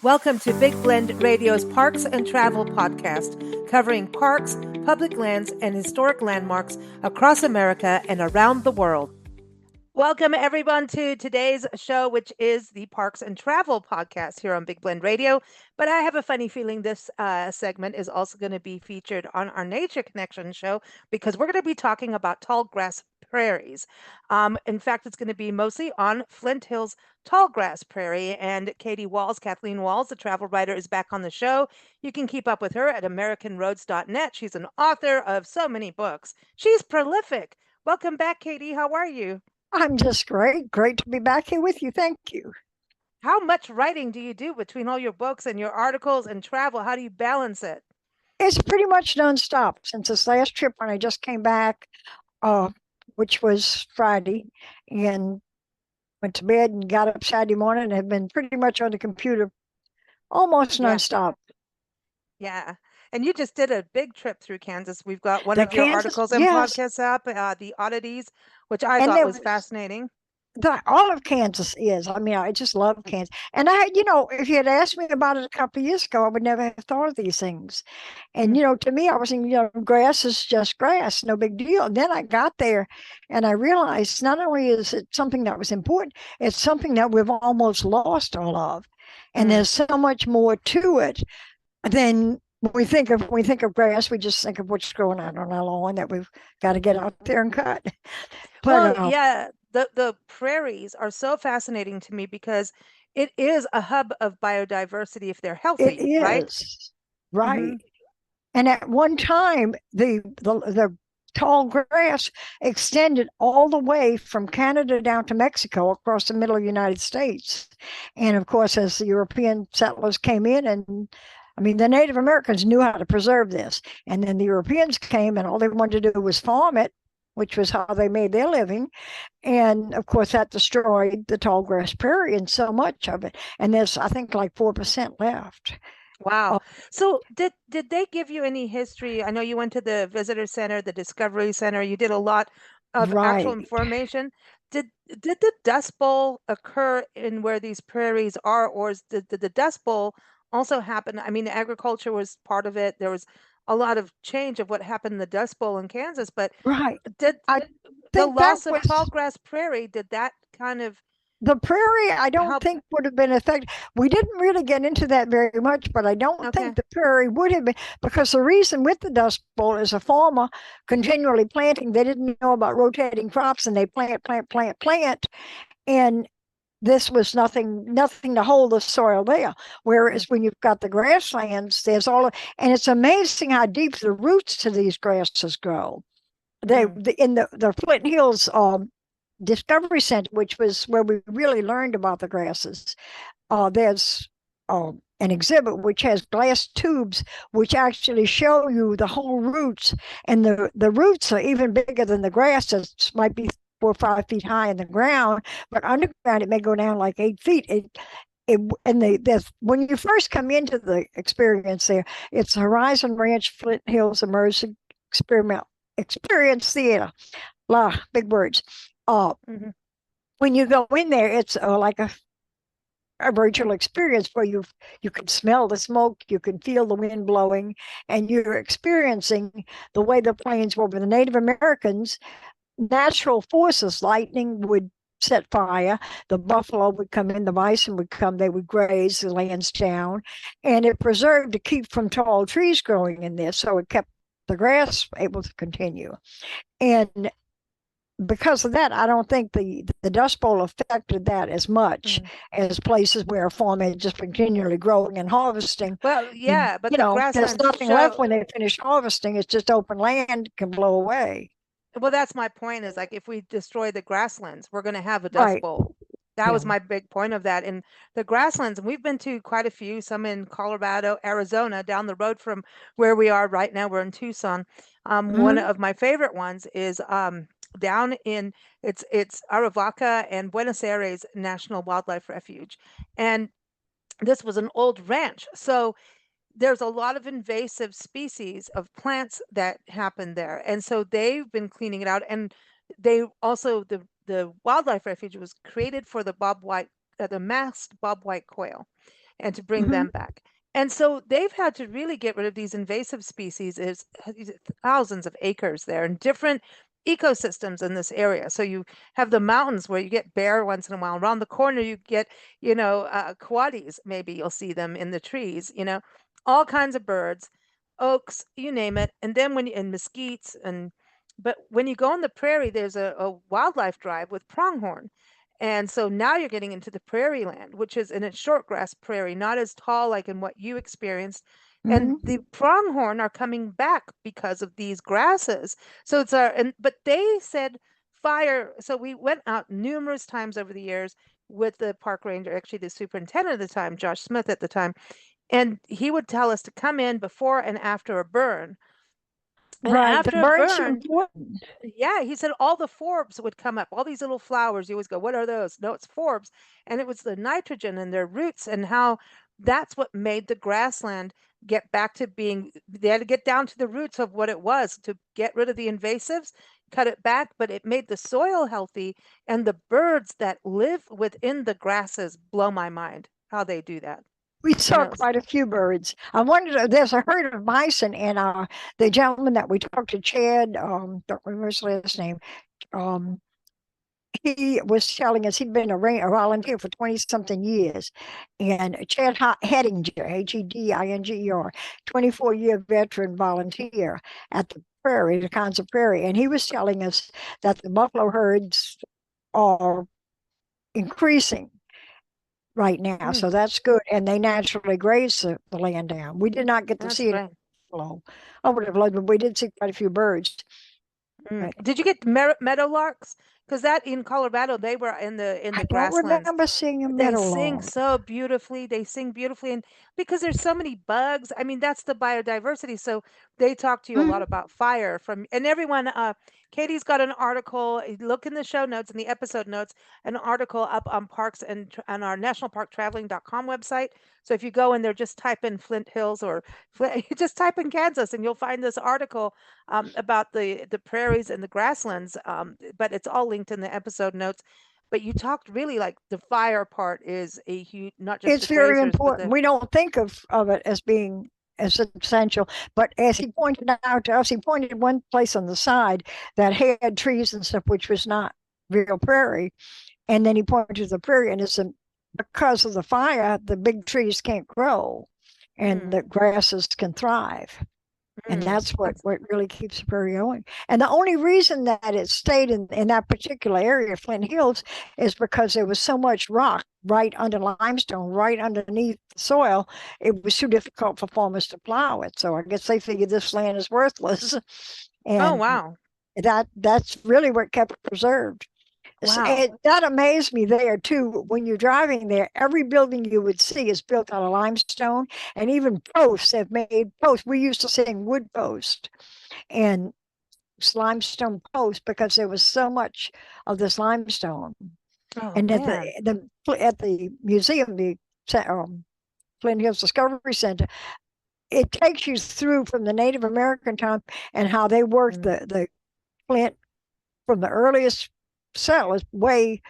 Welcome to Big Blend Radio's Parks and Travel podcast, covering parks, public lands, and historic landmarks across America and around the world. Welcome, everyone, to today's show, which is the Parks and Travel podcast here on Big Blend Radio. But I have a funny feeling this segment is also going to be featured on our Nature Connection show because we're going to be talking about tallgrass prairies. In fact, it's going to be mostly on Flint Hills Tallgrass Prairie. And Kathleen Walls, the travel writer, is back on the show. You can keep up with her at AmericanRoads.net. She's an author of so many books. She's prolific. Welcome back, Katie. How are you? I'm just great. Great to be back here with you. Thank you. How much writing do you do between all your books and your articles and travel? How do you balance it? It's pretty much nonstop since this last trip when I just came back, uh, which was Friday, and went to bed and got up Saturday morning and have been pretty much on the computer almost Yeah. nonstop. Yeah. And you just did a big trip through Kansas. We've got one The of your Kansas, articles and yes, podcasts up, the oddities, which I and thought there was was fascinating. all of Kansas is. I mean, I just love Kansas. And if you had asked me about it a couple of years ago, I would never have thought of these things. And, Mm. to me, I was thinking, grass is just grass, no big deal. And then I got there and I realized not only is it something that was important, it's something that we've almost lost all of. And Mm. there's so much more to it than when we think of grass, we just think of what's growing out on our lawn that we've got to get out there and cut. But Well, yeah, the prairies are so fascinating to me because it is a hub of biodiversity if they're it healthy, right? is Hmm. right. And at one time, the tall grass extended all the way from Canada down to Mexico across the middle of the United States. And of course, as the European settlers came in, and I mean, the Native Americans knew how to preserve this. And then the Europeans came, and all they wanted to do was farm it, which was how they made their living. And of course, that destroyed the tall grass prairie and so much of it. And there's, I think, like 4% left. Wow. Uh, So did they give you any history? I know you went to the visitor center, the Discovery Center. You did a lot of actual right. information. Did the Dust Bowl occur in where these prairies are, or did the Dust Bowl also happen? I mean, agriculture was part of it. There was a lot of change of what happened in the Dust Bowl in Kansas, but Right. did I the think that loss of was tallgrass prairie, did that kind of the prairie. I don't help? think would have been affected. We didn't really get into that very much, but I don't think Okay. the prairie would have been because the reason with the Dust Bowl is a farmer continually planting. They didn't know about rotating crops and they plant, plant, plant, plant. And this was nothing to hold the soil there. Mm. Whereas when you've got the grasslands, there's and it's amazing how deep the roots to these grasses go. Mm. In the Flint Hills Discovery Center, which was where we really learned about the grasses. There's an exhibit which has glass tubes which actually show you the whole roots, and the roots are even bigger than the grass. It might be 4 or 5 feet high in the ground, but underground it may go down like 8 feet. When you first come into the experience there, it's Horizon Ranch Flint Hills Immersive Experiment Experience Theater. Big words. Uh, Hmm. when you go in there, it's like a virtual experience where you can smell the smoke, you can feel the wind blowing, and you're experiencing the way the plains were with the Native Americans. Natural forces, lightning would set fire, the buffalo would come in, the bison would come, they would graze the lands down, and it preserved to keep from tall trees growing in there, so it kept the grass able to continue. And because of that, I don't think the Dust Bowl affected that as much Hmm. as places where a farm had just been continually growing and harvesting. Well, And, yeah, but the there's grasslands nothing left show. when they finish harvesting. It's just open land can blow away. Well, that's my point is like if we destroy the grasslands, we're going to have a dust Right. bowl. That Yeah. was my big point of that. And the grasslands, and we've been to quite a few, some in Colorado, Arizona, down the road from where we are right now. We're in Tucson. One Hmm. of my favorite ones is down in it's Aravaca and Buenos Aires National Wildlife Refuge. And this was an old ranch. So there's a lot of invasive species of plants that happen there. And so they've been cleaning it out. And they also, the wildlife refuge was created for the masked bobwhite quail. and to bring Mm-hmm. them back. And so they've had to really get rid of these invasive species. Is thousands of acres there and different ecosystems in this area. So you have the mountains where you get bear once in a while. Around the corner, you get, coatis. Maybe you'll see them in the trees. All kinds of birds, oaks, you name it. And then and mesquites but when you go on the prairie, there's a wildlife drive with pronghorn. And so now you're getting into the prairie land, which is in a shortgrass prairie, not as tall like in what you experienced. And Mm-hmm. the pronghorn are coming back because of these grasses. So but they said fire. So we went out numerous times over the years with the park ranger, actually the superintendent at the time, Josh Smith at the time, and he would tell us to come in before and after a burn. And Right. The after a burns are burn, important. yeah, he said all the forbs would come up, all these little flowers. You always go, what are those? No, it's forbs. And it was the nitrogen in their roots and how that's what made the grassland get back to being, they had to get down to the roots of what it was to get rid of the invasives, cut it back, but it made the soil healthy. And the birds that live within the grasses blow my mind how they do that. We saw quite a few birds. I wondered, there's a herd of bison, and the gentleman that we talked to, Chad, don't remember his last name, um, he was telling us he'd been a volunteer for 20 something years. And Chad Hedinger, Hedinger, 24-year veteran volunteer at the prairie, the Kansas Prairie. And he was telling us that the buffalo herds are increasing right now. So that's good. And they naturally graze the land down. We did not get to That's see it. great. I would have loved, but we did see quite a few birds. But Did you get meadowlarks? Because that in Colorado, they were in the I don't grasslands. remember seeing a They sing meadowlark. so beautifully. They sing beautifully, and because there's so many bugs, I mean, that's the biodiversity. So they talk to you a lot Mhm. about fire and everyone. Katie's got an article. Look in the show notes and the episode notes, an article up on parks and on our nationalparktraveling.com website. So if you go in there, just type in Flint Hills or just type in Kansas, and you'll find this article about the prairies and the grasslands. But it's all linked in the episode notes. But you talked really like the fire part is a huge, not just It's the very grazers, but important. We don't think of it as being as essential, but as he pointed out to us, he pointed one place on the side that had trees and stuff, which was not real prairie. And then he pointed to the prairie, and because of the fire, the big trees can't grow and mm, the grasses can thrive. And that's that's what really keeps the prairie going. And the only reason that it stayed in that particular area, Flint Hills, is because there was so much rock right under limestone, right underneath the soil. It was too difficult for farmers to plow it. So I guess they figured this land is worthless. oh And wow, that's really what kept it preserved. wow, That amazed me there too. When you're driving there, every building you would see is built out of limestone, and even posts have made posts. We used to sing wood post and limestone posts because there was so much of this limestone. oh And man, at the museum, the Flint Hills Discovery Center, it takes you through from the Native American time and how they worked mm, the flint from the earliest settlers way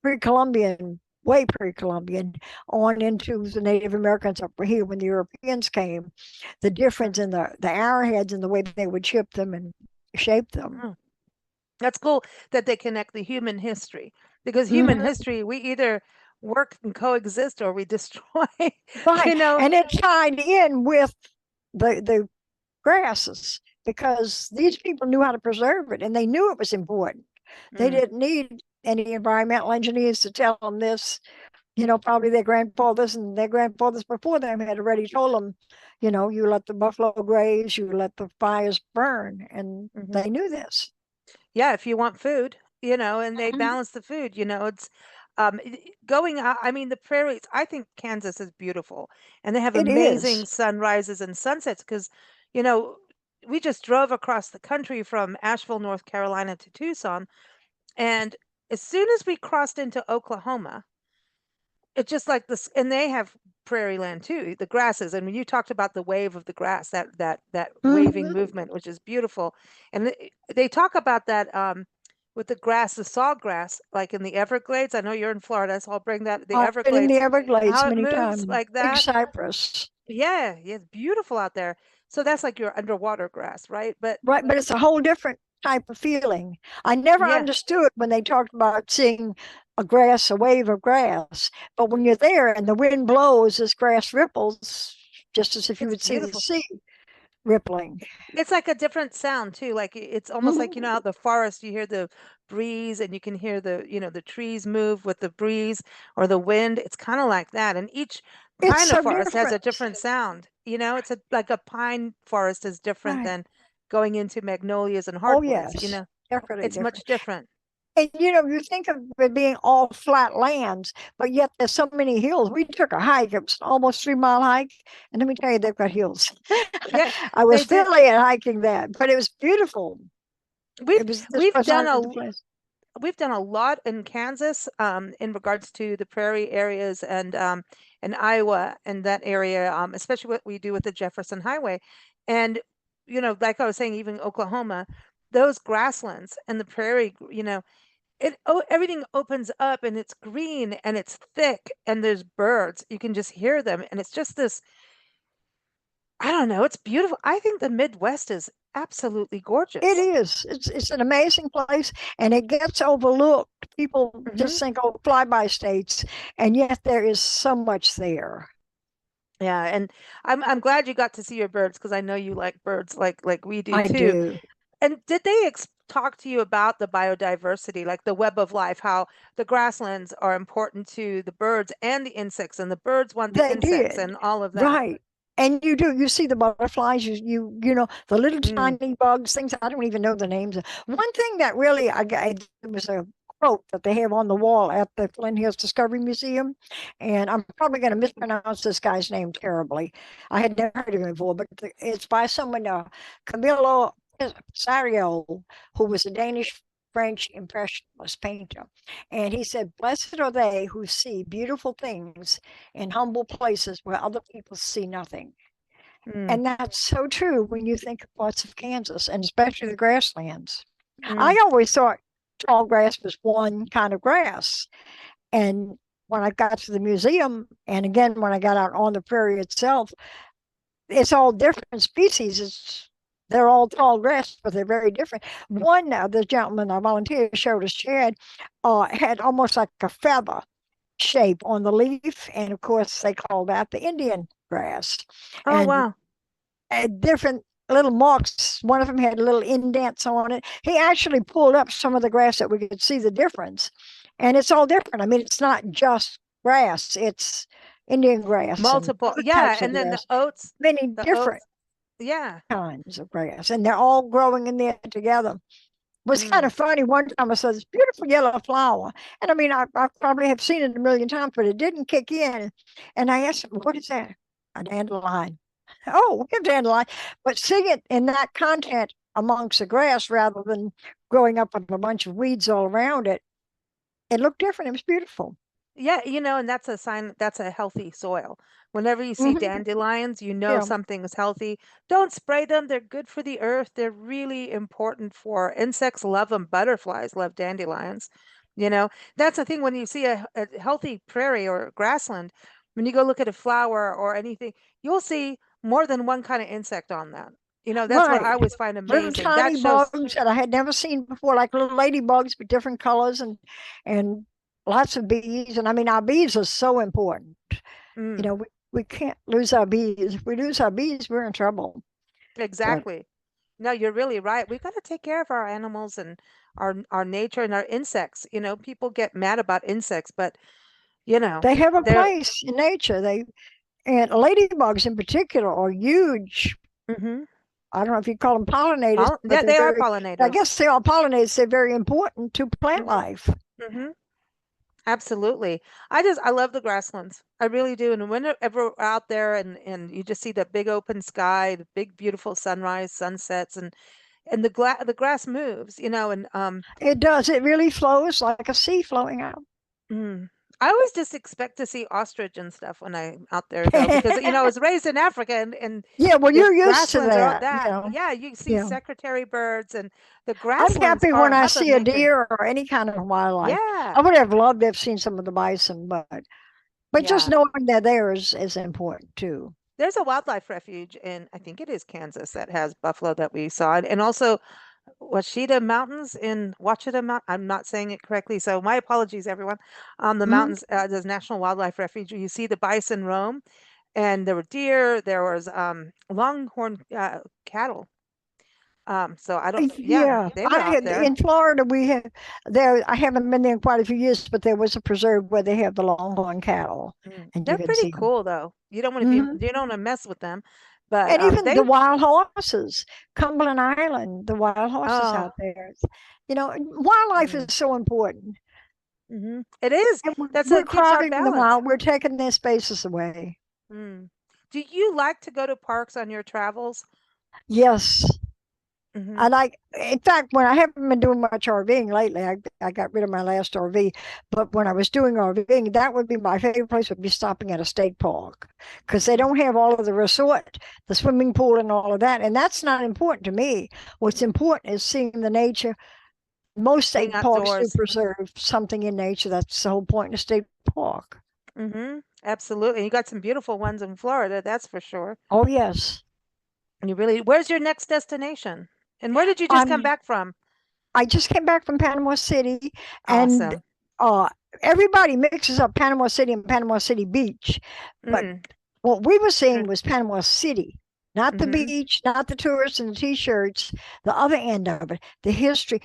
pre-Columbian, on into the Native Americans up here when the Europeans came. The difference mm, in the arrowheads and the way they would chip them and shape them. mm. That's cool that they connect the human history because human Mhm. history, we either work and coexist or we destroy, you Right, know. and it tied in with the grasses because these people knew how to preserve it and they knew it was important. They Mm, didn't need any environmental engineers to tell them this. Probably their grandfathers and their grandfathers before them had already told them, you let the buffalo graze, you let the fires burn, and mhm. they knew this. Yeah, if you want food, and they Mhm. balance the food, it's going out. I mean, the prairies, I think Kansas is beautiful and they have It is. amazing sunrises and sunsets because, you know, we just drove across the country from Asheville, North Carolina to Tucson. And as soon as we crossed into Oklahoma, it's just like this, and they have prairie land too, the grasses. And when you talked about the wave of the grass, that waving Mhm. movement, which is beautiful, and they talk about that. with the grass, the sawgrass, like in the Everglades. I know you're in Florida, so I'll bring that, the I've been in the Everglades, Everglades how it many moves times. like Big that. cypress. Yeah, yeah, it's beautiful out there. So that's like your underwater grass, right? But Right, but it's a whole different type of feeling. I never yeah, understood when they talked about seeing a wave of grass. But when you're there and the wind blows, this grass ripples, just as if you it's would see the beautiful. sea rippling. It's like a different sound too. Like it's almost like, you know, how Mhm. the forest, you hear the breeze and you can hear the, you know, the trees move with the breeze or the wind. It's kind of like that. And each It's kind of so forest has a different. different sound. You know, it's like a pine forest is different Right. than going into magnolias and Oh, hardwoods, you yes, know. definitely It's different. much different. And you think of it being all flat lands, but yet there's so many hills. We took a hike, it was an almost 3 mile hike. And let me tell you, they've got hills. Yeah, I was they do. feeling it hiking that, but it was beautiful. We've This we've was done not a the place. we've done a lot in Kansas, in regards to the prairie areas and Iowa and that area, especially what we do with the Jefferson Highway. And, you know, like I was saying, even Oklahoma, those grasslands and the prairie, you know, everything opens up and it's green and it's thick and there's birds. You can just hear them. And it's just this, I don't know, it's beautiful. I think the Midwest is absolutely It gorgeous. is. It's an amazing place, and it gets overlooked. People Hmm. just think, oh, flyby states, and yet there is so much there. Yeah, and I'm glad you got to see your birds because I know you like birds like we do I too. do. And did they talk to you about the biodiversity, like the web of life, how the grasslands are important to the birds and the insects, and the birds want the They insects did. and all of that? Right. And you see the butterflies, you know, the little Mm, tiny bugs, things I don't even know the names of. One thing that really it was a quote that they have on the wall at the Flint Hills Discovery Museum, and I'm probably going to mispronounce this guy's name terribly. I had never heard of him before, but it's by someone, Camillo Sario, who was a Danish French impressionist painter. And he said, "Blessed are they who see beautiful things in humble places where other people see nothing." mm, And that's so true when you think of parts of Kansas and especially the grasslands. mm. I always thought tall grass was one kind of grass. And when I got to the museum, and again, when I got out on the prairie itself, it's all different species. They're all tall grass, but they're very different. One, the gentleman I volunteered showed us, Chad, had almost like a feather shape on the leaf, and of course they call that the Indian grass. Oh, And wow. different little marks. One of them had little indents on it. He actually pulled up some of the grass that we could see the difference, and it's all different. I mean, it's not just grass; it's Indian grass and Multiple. other Yeah, types of and then grass. Many the different oats. Yeah. kinds of grass, and they're all growing in there together. It was kind Mm. of funny. One time I saw this beautiful yellow flower, and I mean, I probably have seen it a million times, but it didn't kick in. And I asked him, "What is that?" A dandelion. Oh, a dandelion. But seeing it in that content amongst the grass rather than growing up with a bunch of weeds all around it, it looked different. It was beautiful. Yeah, you know, and that's a sign that's a healthy soil. Whenever you see Hmm. dandelions, you know Yeah, something is healthy. Don't spray them. They're good for the earth. They're really important for insects love them. Butterflies love dandelions. You know, that's the thing when you see a healthy prairie or grassland, when you go look at a flower or anything, you'll see more than one kind of insect on that. You know, that's what right. I always find Little amazing. That tiny shows, bugs that I had never seen before, like little ladybugs with different colors and lots of bees. And I mean, our bees are so important. You mm, know, we can't lose our bees. If we lose our bees, we're in trouble. But exactly. No, you're really right. We got to take care of our animals and our nature and our insects. You know, people get mad about insects, but you know, they have a they're place in nature. And ladybugs in particular are huge. hmm I don't know if you call them pollinators, but yeah, they're they are very, I pollinators. guess they are pollinators. They're very important to plant Hmm. life. Hmm. Absolutely. I love the grasslands. I really do. And whenever we're out there and you just see the big open sky, the big beautiful sunrise, sunsets, and the grass moves, you know, and It does. It really flows like a sea flowing out. mm, I always just expect to see ostrich and stuff when I'm out there, though, because I was raised in Africa, and Yeah, well, the you're used to grasslands are that, that. Yeah, you see Yeah. secretary birds, and the I'm grasslands happy are a when I hub of see a nature. deer or any kind of wildlife. Yeah, I would have loved to have seen some of the bison, but just yeah. knowing they're there is important too. There's a wildlife refuge in, I think it is Kansas, that has buffalo that we saw, and also Washita Mountains in Wachita Mount. I'm not saying it correctly, so my apologies, everyone. The Mhm. mountains, there's National Wildlife Refuge. You see the bison roam, and there were deer. There was longhorn cattle. So I don't. Yeah, Yeah, they were out there. in Florida we have there. I haven't been there in quite a few years, but there was a preserve where they have the longhorn cattle, and you They're can pretty see them. cool, though. You don't want to be. Hmm. You don't want to mess with them, but And even they. the wild horses, Cumberland Island, the wild horses Oh, out there. Wildlife mm, is so important, it is. and It we're keeps our crowding them balance. out. We're taking their spaces away. Mm. Do you like to go to parks on your travels? Yes. Hmm. I like, in fact, when I haven't been doing much RVing lately, I got rid of my last RV. But when I was doing RVing, that would be my favorite place would be stopping at a state park because they don't have all of the resort, the swimming pool, and all of that. And that's not important to me. What's important is seeing the nature. Most Being state parks do outdoors. preserve something in nature. That's the whole point in a state park. Absolutely. You got some beautiful ones in Florida, that's for sure. Oh, yes. You really. Where's your next destination? And where did you just come I'm back from? I just came back from Panama City, and Awesome. uh, everybody mixes up Panama City and Panama City Beach. But Mm. what we were seeing was Panama City, not the Mm-hmm. beach, not the tourists and the t-shirts, the other end of it, the history.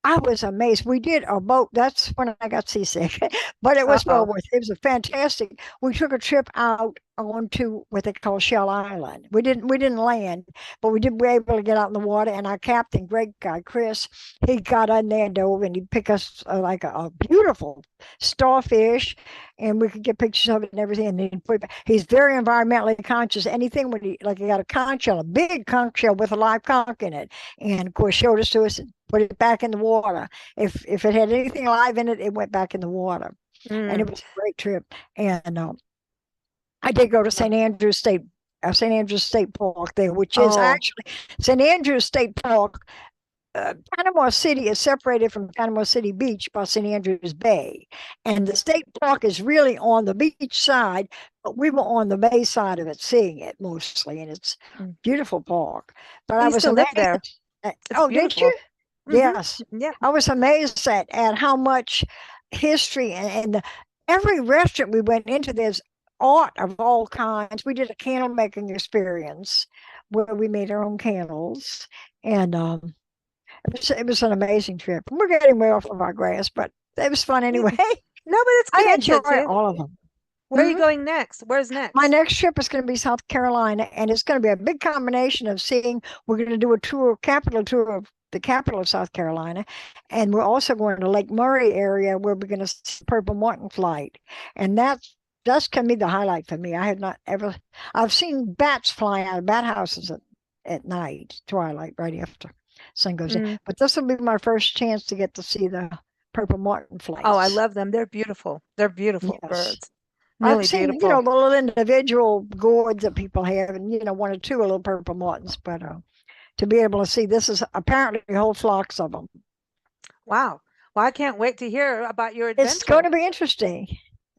I was amazed. We did a boat. That's when I got seasick, but it was well Uh-oh. worth it. It was a fantastic. We took a trip out onto what they call Shell Island. We didn't land, but we were able to get out in the water. And our captain, great guy Chris, he got on there and dove, and he picked us like a beautiful starfish, and we could get pictures of it and everything. And then put it back. He's very environmentally conscious. Anything when he got a conch shell, a big conch shell with a live conch in it, and of course showed us to us, put it back in the water. If it had anything alive in it, it went back in the water, and it Mm. was a great trip. And I did go to St. Andrews State Park there, which is Oh. actually St. Andrews State Park. Panama City is separated from Panama City Beach by St. Andrews Bay, and the state park is really on the beach side, but we were on the bay side of it, seeing it mostly, and it's Mm. beautiful park. But I I used was to live amazed. there. It's Oh, did you? beautiful. Yes, Yeah. I was amazed at how much history and every restaurant we went into, there's art of all kinds. We did a candle making experience where we made our own candles, and it was an amazing trip. We're getting way off of our grass, but it was fun Y- anyway. No, but it's I enjoy connected too. all of them. Where are you Mhm. going next? Where's My next? next trip is going to be South Carolina, and it's going to be a big combination of seeing. We're going to do a capital tour of the capital of South Carolina, and we're also going to Lake Murray area where we're going to see purple martin flight, and that's going to be the highlight for me. I had not ever. I've seen bats flying out of bat houses at night, twilight, right after sun goes in. Mm. But this will be my first chance to get to see the purple martin Oh, I flights. love them. They're beautiful. They're beautiful Yes. birds. I've Really seen, beautiful. the little individual gourds that people have, and one or two little purple martins, but to be able to see this is apparently whole flocks of them. Wow. Well, I can't wait to hear about your It's going adventure. to be interesting.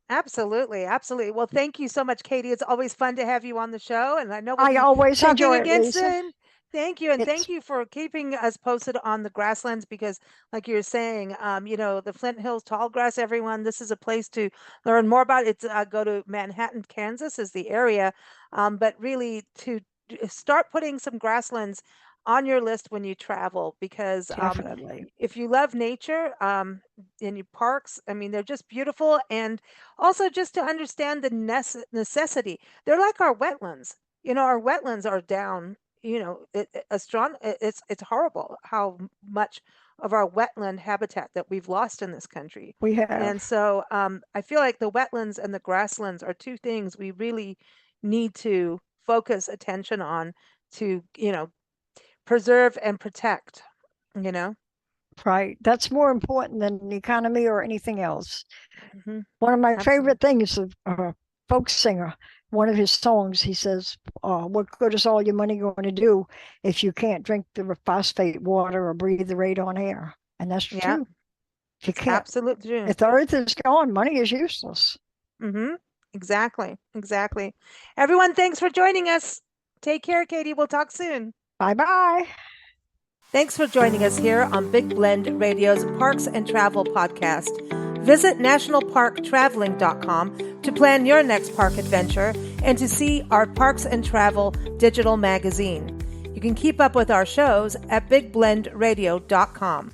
Absolutely. Absolutely. Well, thank you so much, Katie. It's always fun to have you on the show. And I know we'll I be always talking enjoy it, again Lisa. soon. Thank you. And It's thank you for keeping us posted on the grasslands because, like you were saying, the Flint Hills Tallgrass, everyone, this is a place to learn more about. It's go to Manhattan, Kansas is the area. But really to start putting some grasslands on your list when you travel because definitely. if you love nature in your parks, I mean, they're just beautiful. And also just to understand the necessity, they're like our wetlands. Our wetlands are down. It's horrible how much of our wetland habitat that we've lost in this country. We And have. so I feel like the wetlands and the grasslands are two things we really need to focus attention on to, preserve and protect, you know? right. That's more important than the economy or anything else. Mm-hmm. One of my Absolutely. favorite things of a folk singer, one of his songs, he says, what good is all your money going to do if you can't drink the phosphate water or breathe the radon air? And that's Yeah, true. If you it's can't, absolutely true. if the earth is gone, money is useless. Mm-hmm. Exactly. Exactly. Everyone, thanks for joining us. Take care, Katie. We'll talk soon. Bye-bye. Thanks for joining us here on Big Blend Radio's Parks and Travel podcast. Visit nationalparktraveling.com to plan your next park adventure and to see our Parks and Travel digital magazine. You can keep up with our shows at bigblendradio.com.